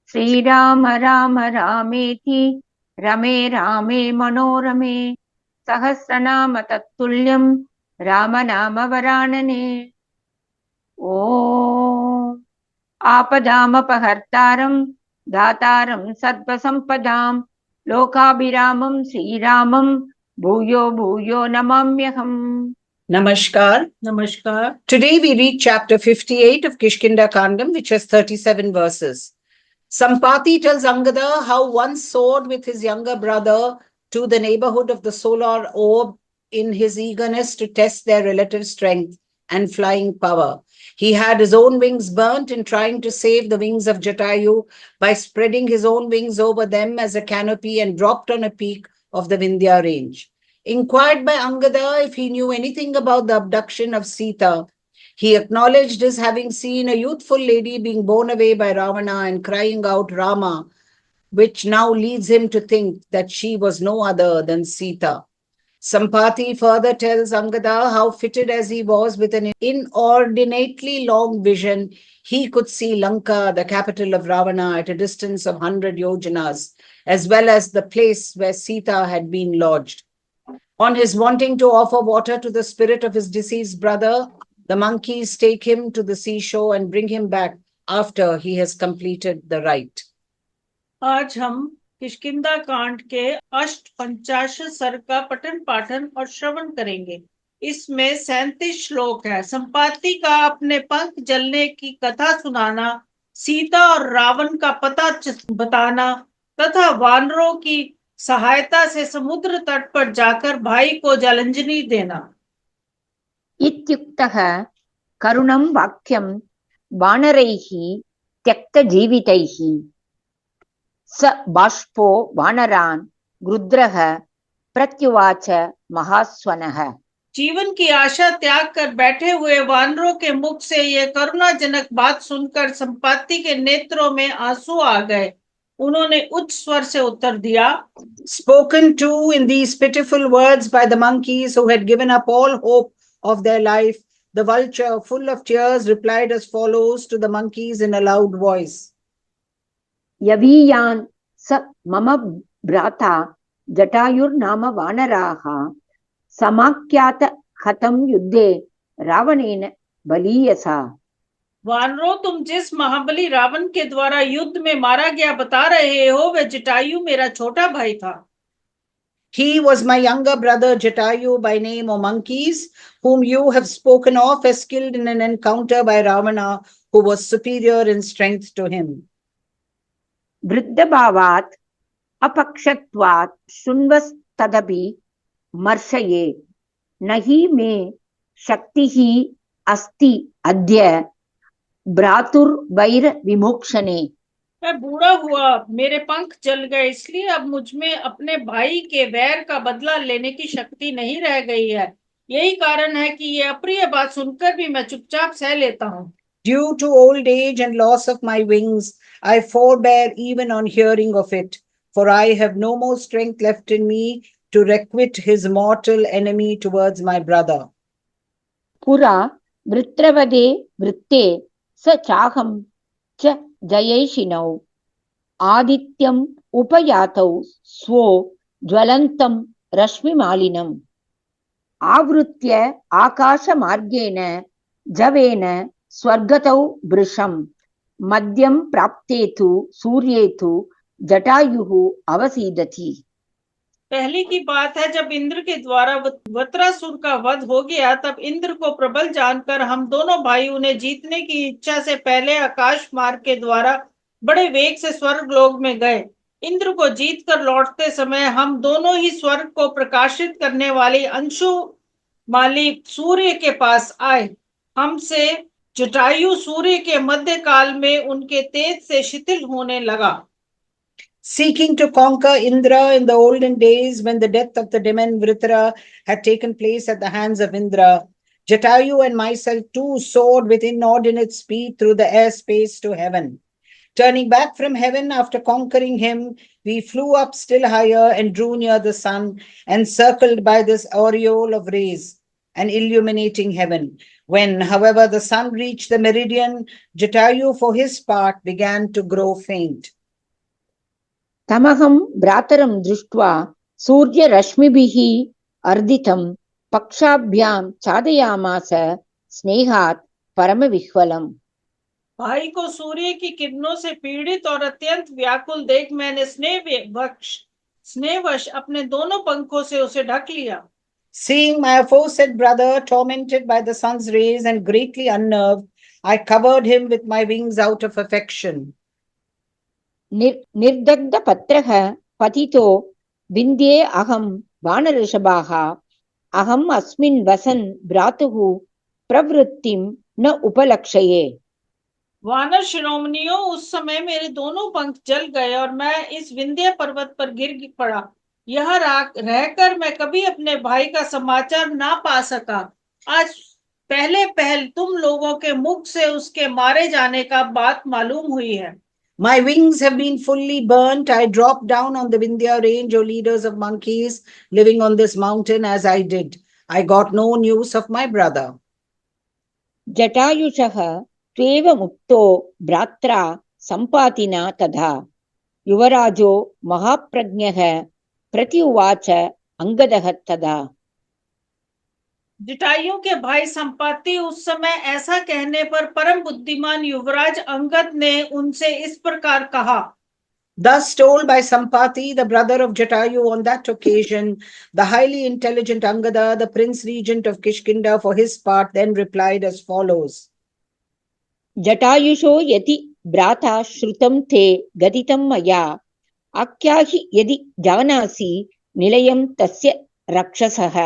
श्रीराम राम रामेति रमे रामे मनोरमे सहस्रनाम तत्तुल्यं रामनाम वरानने। ॐ आपदामपहर्तारं दातारं सर्वसम्पदां लोकाभिरामं श्रीरामं भूयो भूयो नमाम्यहम्। Namaskar. Namaskar. Today we read chapter 58 of KishkindhaKandam, which has 37 verses. Sampati tells Angada how one soared with his younger brother to the neighbourhood of the solar orb in his eagerness to test their relative strength and flying power. He had his own wings burnt in trying to save the wings of Jatayu by spreading his own wings over them as a canopy and dropped on a peak of the Vindhya range. Inquired by Angada if he knew anything about the abduction of Sita, he acknowledged his having seen a youthful lady being borne away by Ravana and crying out Rama, which now leads him to think that she was no other than Sita. Sampati further tells Angada how fitted as he was with an inordinately long vision, he could see Lanka, the capital of Ravana, at a distance of 100 yojanas, as well as the place where Sita had been lodged. On his wanting to offer water to the spirit of his deceased brother, the monkeys take him to the seashore and bring him back after he has completed the rite. आज हम किष्किंधा कांड के 850 सर्ग का पठन पाठन और श्रवण करेंगे। इसमें 37 श्लोक है। संपाति का अपने पंख जलने की कथा सुनाना, सीता और रावण का पता बताना तथा वानरों की सहायता से समुद्र तट पर जाकर भाई को जलांजलि देना। इत्युक्तः करुणं वाक्यं वानरैः त्यक्तजीवितैः स बाष्पो वानरान् गृध्रः प्रत्युवाच महास्वनः। जीवन की आशा त्याग कर बैठे हुए वानरों के मुख से यह करुणाजनक बात सुनकर संपाति के नेत्रों में आंसू आ गए। उन्होंने उच्च स्वर से उत्तर दिया, Spoken to in these pitiful words by the monkeys who had given up all hope of their life, the vulture, full of tears, replied as follows to the monkeys in a loud voice. यवीयान् स मम भ्राता जटायुर्नाम वानराः समाख्यात हतं युद्धे रावणेन बलीयसा। वानरों, तुम जिस महाबली रावण के द्वारा युद्ध में मारा गया बता रहे हो, वह जटायु मेरा छोटा भाई था। He was my younger brother Jatayu by name, O monkeys, whom you have spoken of as killed in an encounter by Ravana, who was superior in strength to him. वृद्धभावात् अपक्षत्वात् शृण्वस्तदपि मर्शये न हि मे शक्तिः अस्ति अद्य भ्रातुर्वैर विमोक्षणे। मैं बूढ़ा हुआ, मेरे पंख जल गए, इसलिए अब मुझ में अपने भाई के वैर का बदला लेने की शक्ति नहीं रह गई है। यही कारण है कि ये अप्रिय बात सुनकर भी मैं चुपचाप सह लेता हूँ। Due to old age and loss of my wings, I forbear even on hearing of it, for I have no more strength left in me to requite his mortal enemy towards my brother. पुरा वृत्रवदे वृत्ते स चाहं च जयैषिणौ आदित्यम् उपयातौ स्वो ज्वलन्तं रश्मिमालिनम् आवृत्य आकाशमार्गेण जवेन स्वर्गतौ वृषं मध्यं प्राप्ते तु सूर्ये तु जटायुः अवसीदति। पहली की बात है, जब इंद्र के द्वारा वत्रासुर का वध हो गया, तब इंद्र को प्रबल जानकर हम दोनों भाई उन्हें जीतने की इच्छा से पहले आकाश मार्ग के द्वारा बड़े वेग से स्वर्ग लोक में गए। इंद्र को जीत कर लौटते समय हम दोनों ही स्वर्ग को प्रकाशित करने वाली अंशु मालिक सूर्य के पास आए। हमसे जटायु सूर्य के मध्य काल में उनके तेज से शिथिल होने लगा। Seeking to conquer Indra in the olden days when the death of the demon Vritra had taken place at the hands of Indra, Jatayu and myself too soared with inordinate speed through the airspace to heaven. Turning back from heaven after conquering him, we flew up still higher and drew near the sun, encircled by this aureole of rays and illuminating heaven. When, however, the sun reached the meridian, Jatayu, for his part, began to grow faint. तमहं भ्रातरं दृष्ट्वा सूर्यरश्मिभिः अर्दितं पक्षाभ्यां चादयामास स्नेहात् परमविह्वलम्। भाई को सूर्य की किरणों से पीड़ित और अत्यंत व्याकुल देख मैंने स्नेहवश अपने दोनों पंखों से उसे ढक लिया। Seeing my aforesaid brother tormented by the sun's rays and greatly unnerved, I covered him with my wings out of affection. निर्दग्धपत्रः पतितो विन्ध्ये अहं वानरऋषभाः अहम् अस्मिन् वसन् भ्रातुः प्रवृत्तिं न उपलक्षये। वानर शिरोमणियों, उस समय मेरे दोनों पंख जल गए और मैं इस विंध्य पर्वत पर गिर पड़ा। यह रहकर मैं कभी अपने भाई का समाचार ना पा सका। आज पहल तुम लोगों के मुख से उसके मारे जाने का बात मालूम हुई है। My wings have been fully burnt. I dropped down on the Vindhya range, O leaders of monkeys living on this mountain, as I did. I got no news of my brother. जटायुषः त्वेव मुक्तो भ्रात्रा सम्पातिना तथा युवराजो महाप्रज्ञः प्रति उवाच अंगदः तदा। जटायु के भाई संपाति उस समय ऐसा कहने पर परम बुद्धिमान युवराज अंगद ने उनसे इस प्रकार कहा। Thus told by Sampati, the brother of Jatayu on that occasion, the highly intelligent Angada, the prince regent of Kishkinda, for his part, then replied as follows. जटायुषो यदि भ्राता श्रुतं ते गदितं मया आख्याहि यदि जानासि निलयं तस्य राक्षसः।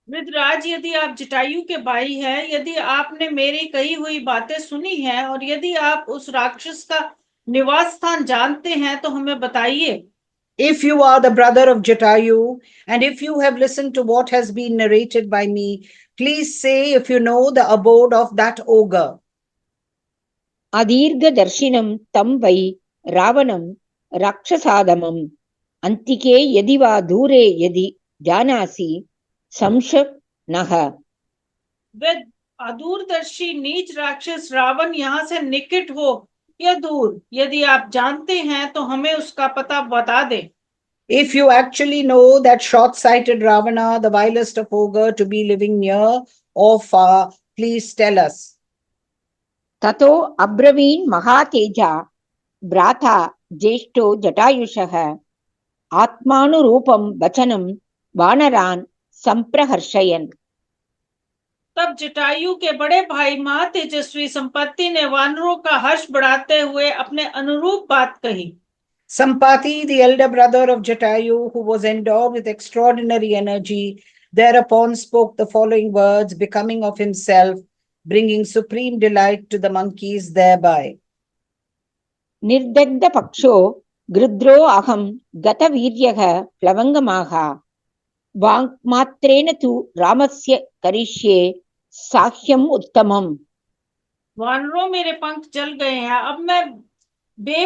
वृद्धराज, यदि आप जटायु के भाई हैं, यदि आपने मेरी कही हुई बातें सुनी हैं और यदि आप उस राक्षस का निवास स्थान जानते हैं तो हमें बताइए। If you are the brother of Jatayu and if you have listened to what has been narrated by me, please say if you know the abode of that ogre. अदीर्घदर्शिनं तं वै रावणं राक्षसादमम् अन्तिके यदि वा दूरे यदि जानासि संशय नः। वे अदूरदर्शी नीच राक्षस रावण यहाँ से निकट हो या दूर, यदि आप जानते हैं तो हमें उसका पता बता दे। If you actually know that short-sighted Ravana, the vilest of ogre, to be living near or far, please tell us. ततो अब्रवीन् महातेजा भ्राता ज्येष्ठो जटायुषः आत्मानुरूपं वचनं वानरान् संप्रहर्षयन्। तब जटायु के बड़े भाई महातेजस्वी संपत्ति ने वानरों का हर्ष बढ़ाते हुए अपने अनुरूप बात कही। Sampati, the elder brother of Jatayu, who was endowed with extraordinary energy, thereupon spoke the following words, becoming of himself, bringing supreme delight to the monkeys thereby. निर्दग्ध पक्षो गृध्रो अहं गतवीर्यः प्लवंगमाः वाक्मात्रेण तु रामस्य करिष्ये साह्यम् उत्तमम्। वानरों, मेरे पंख जल गए हैं, अब मैं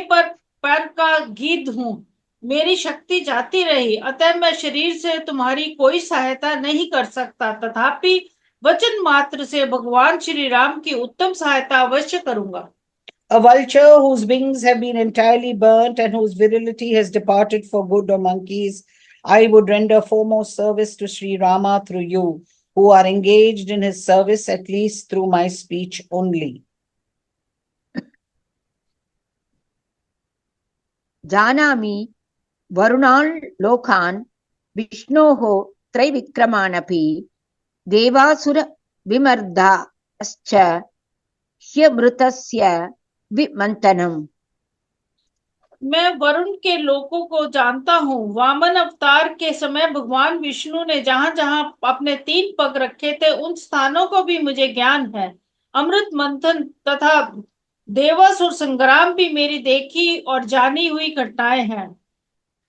पर का गीध हूँ, मेरी शक्ति जाती रही, अतः मैं शरीर से तुम्हारी कोई सहायता नहीं कर सकता, तथापि वचन मात्र से भगवान श्री राम की उत्तम सहायता अवश्य करूंगा। A vulture whose wings have been entirely burnt and whose virility has departed for good, O monkeys, I would render foremost service to SriRama through you, who are engaged in his service, at least through my speech only. जानामि वरुणान् लोकान् विष्णोः त्रैविक्रमानपि देवासुर विमर्दाश्च ह्यमृतस्य विमंतनम्। मैं वरुण के लोकों को जानता हूँ। वामन अवतार के समय भगवान विष्णु ने जहां जहां अपने 3 पग रखे थे उन स्थानों को भी मुझे ज्ञान है। अमृत मंथन तथा देवासुर संग्राम भी मेरी देखी और जानी हुई घटनाएं हैं।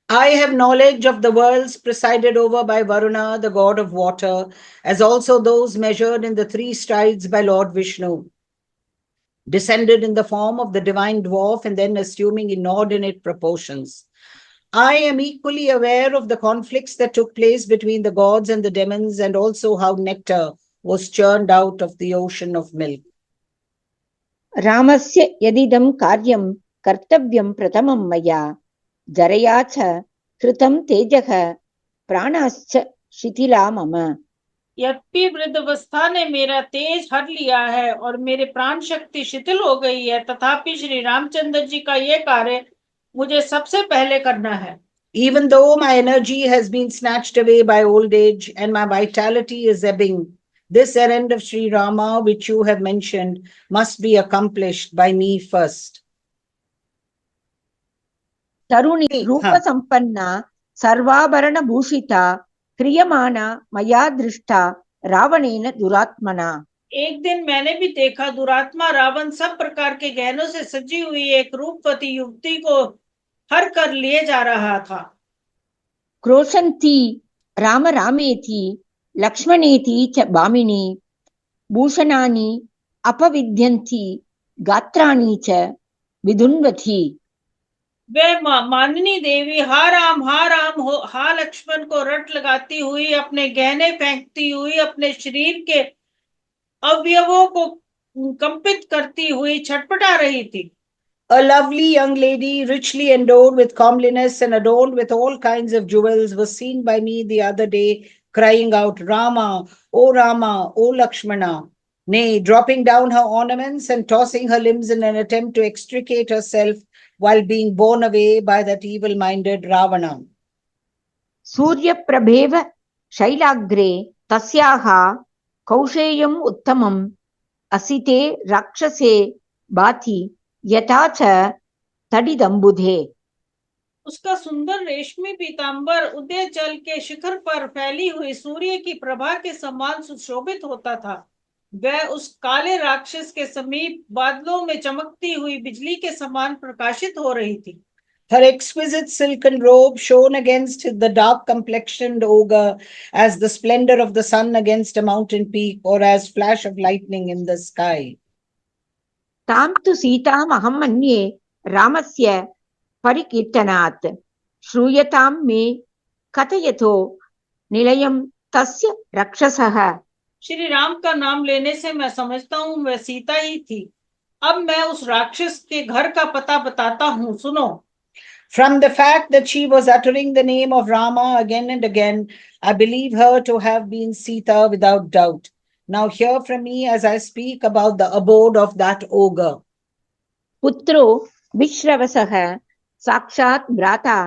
I have knowledge of the worlds presided over by Varuna, the god of water, as also those measured in the 3 strides by Lord Vishnu, descended in the form of the divine dwarf and then assuming inordinate proportions. I am equally aware of the conflicts that took place between the gods and the demons, and also how nectar, was churned out of the ocean of milk. रामस्य यदिदं कार्यं कर्तव्यं प्रथमं मया जरया च कृतं तेजः प्राणाश्च शिथिला मम। यद्यपि वृद्धावस्था ने मेरा तेज हर लिया है और मेरे प्राण शक्ति शिथिल हो गई है, तथापि श्री रामचंद्र जी का ये कार्य मुझे सबसे पहले करना है। Even though my energy has been snatched away by old age and my vitality is ebbing, this errand of SriRama, which you have mentioned, must be accomplished by me first. तरुणी रूप संपन्ना सर्वाभरण भूषिता क्रियमाणा मया दृष्टा रावणेन दुरात्मना। एक दिन मैंने भी देखा दुरात्मा रावण सब प्रकार के गहनों से सजी हुई एक रूपवती युवती को हर कर लिए जा रहा था। क्रोशन्ती राम रामेति लक्ष्मणेति च भामिनी भूषणानि अपविद्यन्ति गात्राणि च विधुन्वती। वे माननी देवी हा राम हो हा लक्ष्मण को रट लगाती हुई, अपने गहने फेंकती हुई, अपने शरीर के अवयवों को कंपित करती हुई छटपटा रही थी। A lovely young lady, richly endowed with comeliness and adorned with all kinds of jewels, was seen by me the other day, crying out, Rama, O Lakshmana. Nay, dropping down her ornaments and tossing her limbs in an attempt to extricate herself while being borne away by that evil-minded Ravana. सूर्य प्रभेव शैलाग्रे तस्याः कौशेयम् उत्तमम् असिते राक्षसे भाति यथा च तडिदम्बुधे। उसका सुंदर रेशमी पीतांबर उदय जल के शिखर पर फैली हुई सूर्य की प्रभा के समान सुशोभित होता था। वह उस काले राक्षस के समीप बादलों में चमकती हुई बिजली के समान प्रकाशित हो रही थी। Her exquisite silken robe shone against the dark-complexioned ogre as the splendor of the sun against a mountain peak, or as flash of lightning in the sky. तां तु सीताम् अहं मन्ये रामस्य परिकीर्तनात् श्रूयतां मे कथयतो निलयं तस्य राक्षसः। श्री राम का नाम लेने से मैं समझता हूँ वह सीता ही थी। अब मैं उस राक्षस के घर का पता बताता हूँ, सुनो। From the fact that she was uttering the name of Rama again and again, I believe her to have been Sita without doubt. Now hear from me as I speak about the abode of that ogre. पुत्रो विश्रवसः साक्षात् भ्राता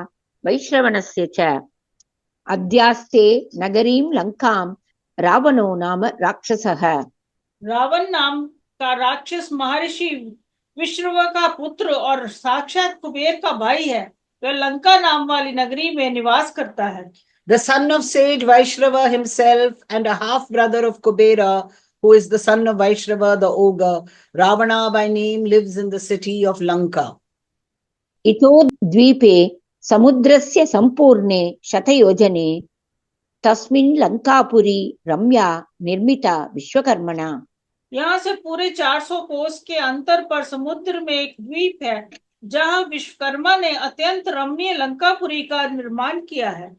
वैश्रवणस्य च अद्यास्ते नगरीं लंकां रावणो नाम राक्षसः। रावण नाम का राक्षस महर्षि विश्रवा का पुत्र और साक्षात कुबेर का भाई है। वह लंका नाम वाली नगरी में निवास करता है। The son of sage Vaishrava himself and a half-brother of Kubera, who is the son of Vaishrava the ogre, Ravana by name, lives in the city of Lanka. इतो द्वीपे समुद्रस्य संपूर्णे शतयोजने तस्मिन् लंकापुरी रम्या निर्मिता विश्वकर्मणा। यहाँ से पूरे 400 कोस के अंतर पर समुद्र में एक द्वीप है जहाँ विश्वकर्मा ने अत्यंत रमणीय लंकापुरी का निर्माण किया है।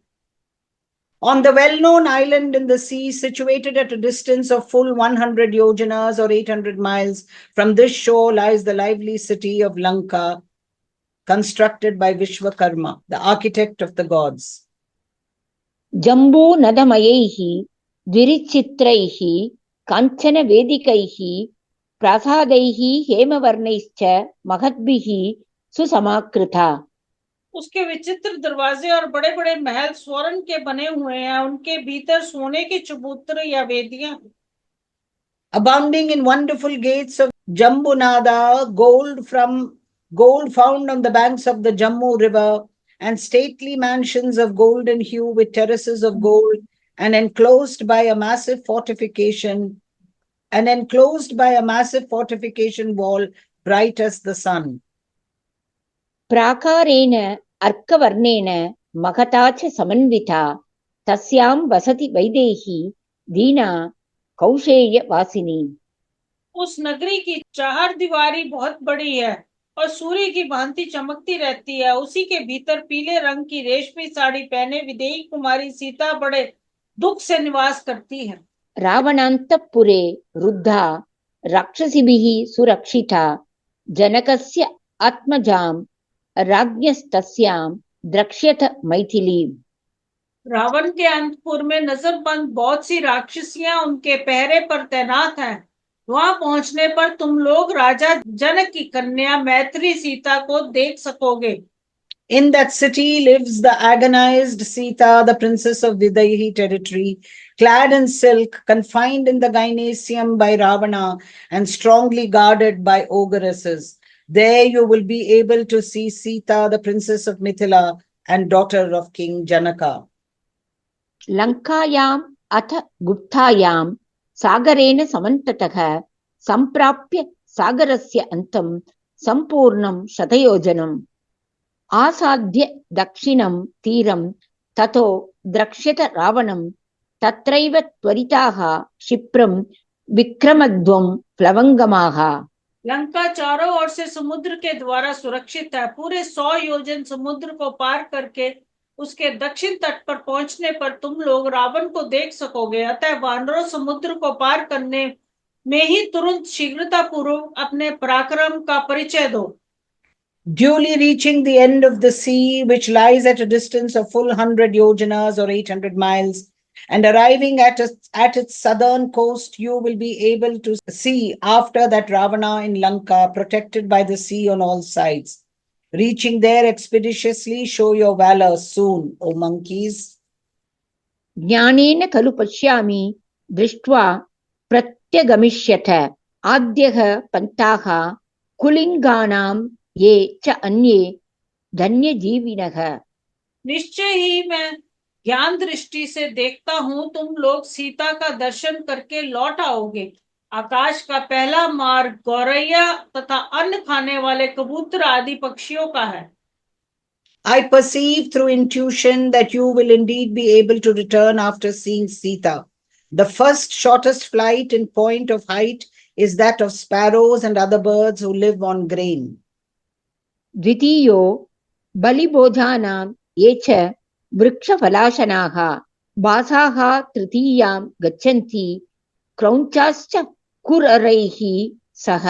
On the well-known island in the sea, situated at a distance of full 100 yojanas or 800 miles from this shore, lies the lively city of Lanka, constructed by Vishwakarma, the architect of the gods. Jambu नदमयैः द्विरिचित्रैः काञ्चन वेदिकैः प्रासादैः हेमवर्णैश्च महद्भिः सुसमाकृता। उसके विचित्र दरवाजे और बड़े बड़े महल स्वर्ण के बने हुए हैं, उनके भीतर सोने के चबूतरे या वेदियां। Abounding in wonderful gates of Jambunada, gold found on the banks of the Jammu river, and stately mansions of golden hue with terraces of gold, and enclosed by a massive fortification wall, bright as the sun. प्राकारेण अर्कवर्णेन महता च समन्विता तस्यां वसति वैदेही दीना कौशेय वासिनी। उस नगरी की चार दीवारी बहुत बड़ी है और सूर्य की भांति चमकती रहती है। उसी के भीतर पीले रंग की रेशमी साड़ी पहने विदेही कुमारी सीता बड़े दुख से निवास करती है। रावणान्तःपुरे रुद्धा राक्षसिभिः सुरक्षिता जनकस्य आत्मजां राज्ञस्तस्यां द्रक्ष्यत मैथिली। रावण के अंतपुर में नजरबंद बहुत सी राक्षसियां उनके पहरे पर तैनात हैं। वहां पहुंचने पर तुम लोग राजा जनक की कन्या मैथिली सीता को देख सकोगे। In that city lives the agonized Sita, the princess of Vidaihi territory, clad in silk, confined in the gymnasium by Ravana, and strongly guarded by ogresses. There you will be able to see Sita, the princess of Mithila and daughter of King Janaka. लङ्कायाम् अथ गुप्तायां सागरेण समन्ततः सम्प्राप्य सागरस्य अन्तं सम्पूर्णं शतयोजनम् आसाद्य दक्षिणं तीरं ततो द्रक्ष्यत रावणं तत्रैव त्वरिताः क्षिप्रं विक्रमध्वं प्लवंगमाः। लंका चारों ओर से समुद्र के द्वारा सुरक्षित है। पूरे 100 योजन समुद्र को पार करके उसके दक्षिण तट पर पहुंचने पर तुम लोग रावण को देख सकोगे। अतः वानरों समुद्र को पार करने में ही तुरंत शीघ्रता पूर्वक अपने पराक्रम का परिचय दो। Duly reaching the end of the sea, which lies at a distance of full 100 yojanas or 800 miles, and arriving at its southern coast, you will be able to see after that Ravana in Lanka, protected by the sea on all sides. Reaching there expeditiously, show your valor soon, O monkeys. ज्ञानेन खलु पश्यामि दृष्ट्वा प्रत्यगमिष्यथ आद्यः पन्थाः कुलिङ्गानां ये च अन्ये धन्यजीविनः। निश्चय ही मैं ज्ञान दृष्टि से देखता हूं तुम लोग सीता का दर्शन करके लौट आओगे। आकाश का पहला मार्ग गौरैया तथा अन्न खाने वाले कबूतर आदि पक्षियों का है। I perceive through intuition that you will indeed be able to return after seeing Sita. The first shortest flight in point of height is that of sparrows and other birds who live on grain. द्वितीयो बलिबोधानां ये च वृक्षफलाशनाः बासाः तृतीयां गच्छन्ति क्रौञ्चाश्च कुररैः सह।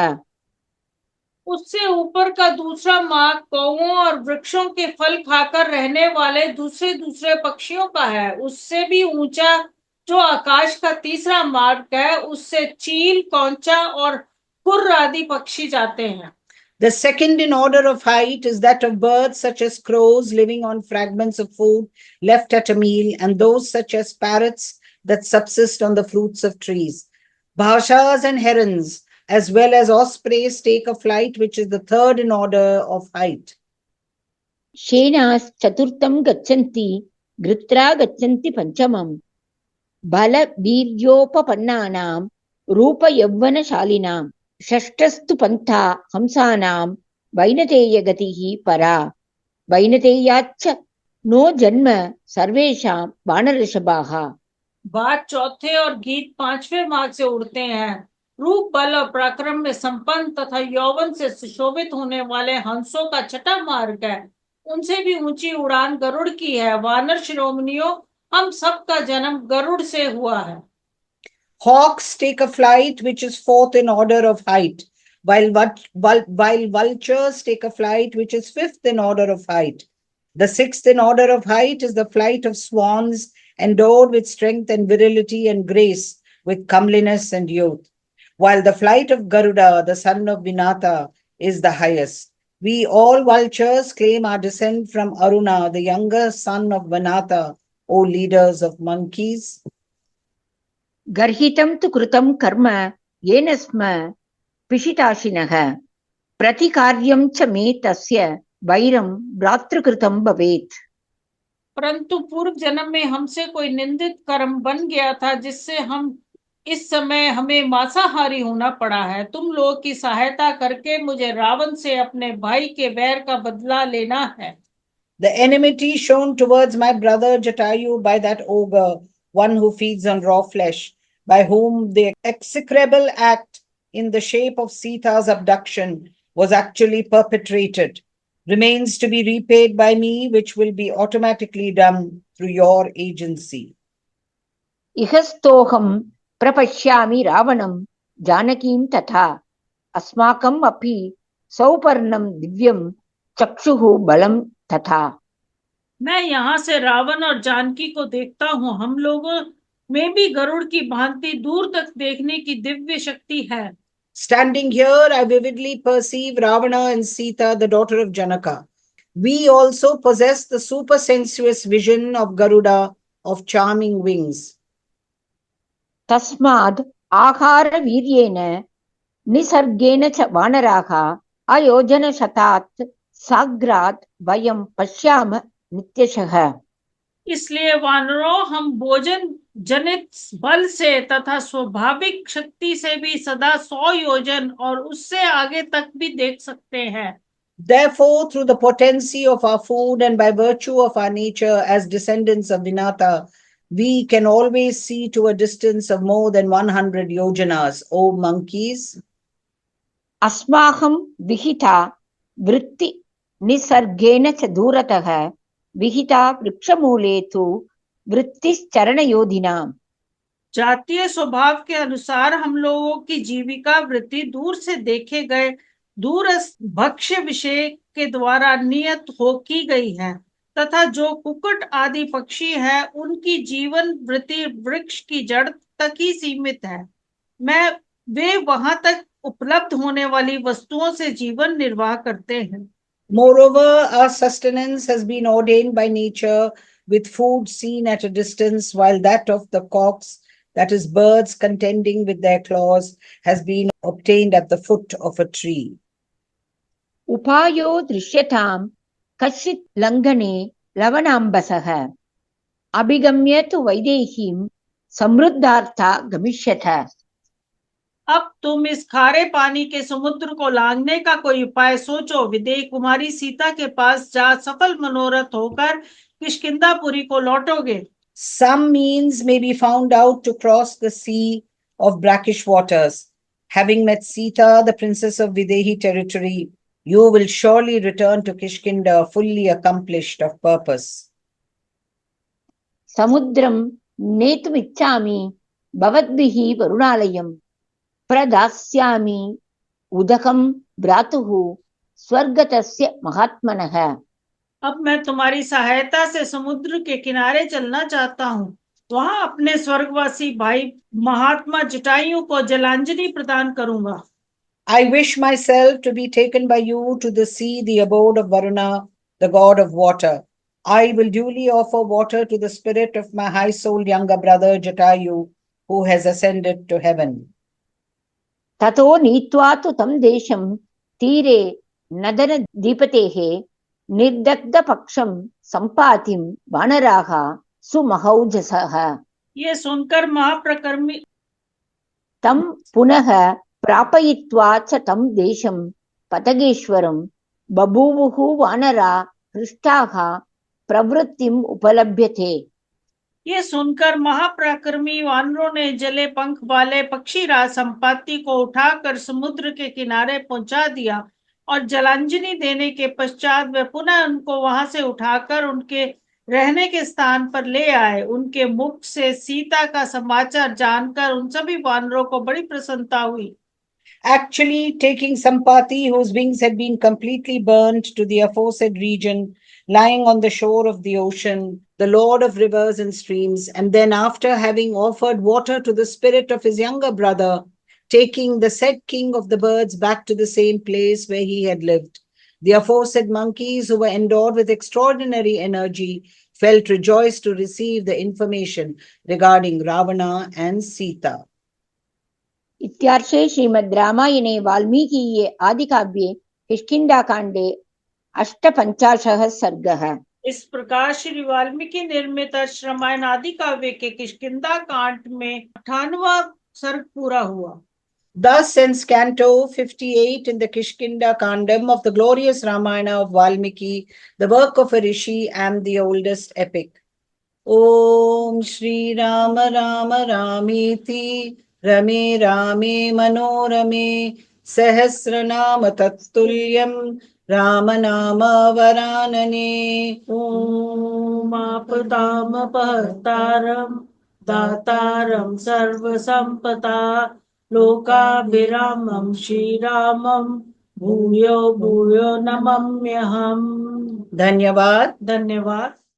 उससे ऊपर का दूसरा मार्ग कौओं और वृक्षों के फल खाकर रहने वाले दूसरे दूसरे पक्षियों का है। उससे भी ऊंचा जो आकाश का तीसरा मार्ग है उससे चील, कौंचा और कुर्र आदि पक्षी जाते हैं। The second in order of height is that of birds such as crows living on fragments of food left at a meal, and those such as parrots that subsist on the fruits of trees. Bhashas and herons, as well as ospreys, take a flight which is the third in order of height. शेनास् चतुर्थं गच्छन्ति गृत्रा गच्छन्ति पंचमं बलवीर्योपपन्नानां रूपयौवनशालिनां षष्ठस्तु पन्था हंसानां वैनतेयगतिः परा वैनतेयाच्च no जन्म सर्वेषां वानरऋषभाः। बात चौथे और गीत पांचवें मार्ग से उड़ते हैं। रूप, बल और पराक्रम में संपन्न तथा यौवन से सुशोभित होने वाले हंसों का छठा मार्ग है। उनसे भी ऊंची उड़ान गरुड़ की है। वानर शिरोमणियों, हम सबका जन्म गरुड़ से हुआ है। Hawks take a flight which is fourth in order of height, while vultures take a flight which is fifth in order of height. The sixth in order of height is the flight of swans, endowed with strength and virility and grace, with comeliness and youth, while the flight of Garuda, the son of Vinata, is the highest. We all vultures claim our descent from Aruna, the younger son of Vinata, O leaders of monkeys. गर्हितं तु कृतं कर्म येन स्म पिशिताशिनः प्रतिकार्यं च मे तस्य वैरं भ्रातृकृतं भवेत्। परंतु पूर्व जन्म में हमसे कोई निंदित कर्म बन गया था जिससे हम इस समय हमें मांसाहारी होना पड़ा है। तुम लोग की सहायता करके मुझे रावण से अपने भाई के वैर का बदला लेना है। The enmity shown towards my brother Jatayu by that ogre, one who feeds on raw flesh, by whom the execrable act in the shape of Sita's abduction was actually perpetrated, remains to be repaid by me, which will be automatically done through your agency. इहस्तोहं प्रपश्यामि रावणं जानकीं तथा अस्माकम् अपि सौपर्णं दिव्यं चक्षुः बलं तथा। मैं यहाँ से रावण और जानकी को देखता हूँ। हम लोगों में भी गरुड़ की भांति दूर तक देखने की दिव्य शक्ति है। Standing here, I vividly perceive Ravana and Sita, the daughter of Janaka. We also possess the supersensuous vision of Garuda, of charming wings. तस्माद् आहार वीर्येण निसर्गेण च वानराः अयोजनशतात् साग्रात् वयं पश्याम नित्यशः। इसलिए वानरों, हम भोजन जनित बल से तथा स्वाभाविक शक्ति से भी सदा 100 योजन और उससे आगे तक भी देख सकते हैं। Therefore, through the potency of our food and by virtue of our nature as descendants of Vinata, we can always see to a distance of more than 100 yojanas, O monkeys. अस्माकं विहिता वृत्ति निसर्गेण च दूरतः विहिता वृक्षमूले तु वृत्तिश्चरणयोधिनाम्। जातीय स्वभाव के अनुसार हम लोगों की जीविका वृत्ति दूर से देखे गए दूरस्थ भक्ष्य विषय के द्वारा नियत हो की गई है, तथा जो कुक्कुट आदि पक्षी है उनकी जीवन वृत्ति वृक्ष की जड़ तक ही सीमित है। वे वहां तक उपलब्ध होने वाली वस्तुओं से जीवन निर्वाह करते हैं। Moreover, our sustenance has been ordained by nature with food seen at a distance, while that of the cocks, that is birds contending with their claws, has been obtained at the foot of a tree. उपायो दृश्यतां कश्चित् लङ्घने लवणाम्बसः अभिगम्य तु वैदेहीं समृद्धार्था गमिष्यथ। अब तुम इस खारे पानी के समुद्र को लांघने का कोई उपाय सोचो। विदेही कुमारी सीता के पास जा सफल मनोरथ होकर किष्किंधापुरी को लौटोगे। Some means may be found out to cross the sea of brackish waters. Having met Sita, the princess of Videhi territory, you will surely return to Kishkinda fully accomplished of purpose. समुद्रं नेतुमिच्छामि भवद्भिः वरुणालयं प्रदास्यामि उदकं भ्रातुः स्वर्गतस्य महात्मनः। अब मैं तुम्हारी सहायता से समुद्र के किनारे चलना चाहता हूँ। वहां अपने स्वर्गवासी भाई महात्मा जटायु को जलांजलि प्रदान करूंगा। I wish myself to be taken by you to the sea, the abode of Varuna, the god of water. I will duly offer water to the spirit of my high-souled younger brother Jatayu, who has ascended to heaven. ततो नीत्वा तु तं देशं तीरे नदनदीपतेः निर्दग्धपक्षं सम्पातिं वानराः सुमहौजसः। ये सुनकर महाप्रकर्मी तं पुनः प्रापयित्वा च तं देशं पतगेश्वरं बभूवुः वानरा हृष्टाः प्रवृत्तिम् उपलभ्यते। ये सुनकर महापराक्रमी वानरों ने जले पंख वाले पक्षीराज संपाति को उठाकर समुद्र के किनारे पहुंचा दिया और जलांजलि देने के पश्चात वे पुनः उनको वहां से उठाकर उनके रहने के स्थान पर ले आए। उनके मुख से सीता का समाचार जानकर उन सभी वानरों को बड़ी प्रसन्नता हुई। Actually, taking Sampati, whose wings had been completely burnt, to the aforesaid region, lying on the shore of the ocean, the lord of rivers and streams, and then after having offered water to the spirit of his younger brother, taking the said king of the birds back to the same place where he had lived, the aforesaid monkeys, who were endowed with extraordinary energy, felt rejoiced to receive the information regarding Ravana and Sita. इत्यार्षे श्रीमद् रामायणे वाल्मीकीये आदिकाव्ये किष्किन्धाकाण्डे 58 सर्गः। इस प्रकार श्री वाल्मीकि निर्मित रामायण आदि काव्य के किष्किंधा कांड में 98वां सर्ग पूरा हुआ। Thus ends Canto 58 in the KishkindhaKandam of the glorious Ramayana of Valmiki, the work of a rishi and the oldest epic. Om Shri Rama Rama Ramiti Rame Rame Manorame Sahasranama Tattulyam Ramanama Varanane. ओम आपदाम अपहर्तारम दातारं सर्वसम्पदा लोकाभिरामं श्रीरामं भूयो भूयो नमाम्यहम्। धन्यवाद। धन्यवाद।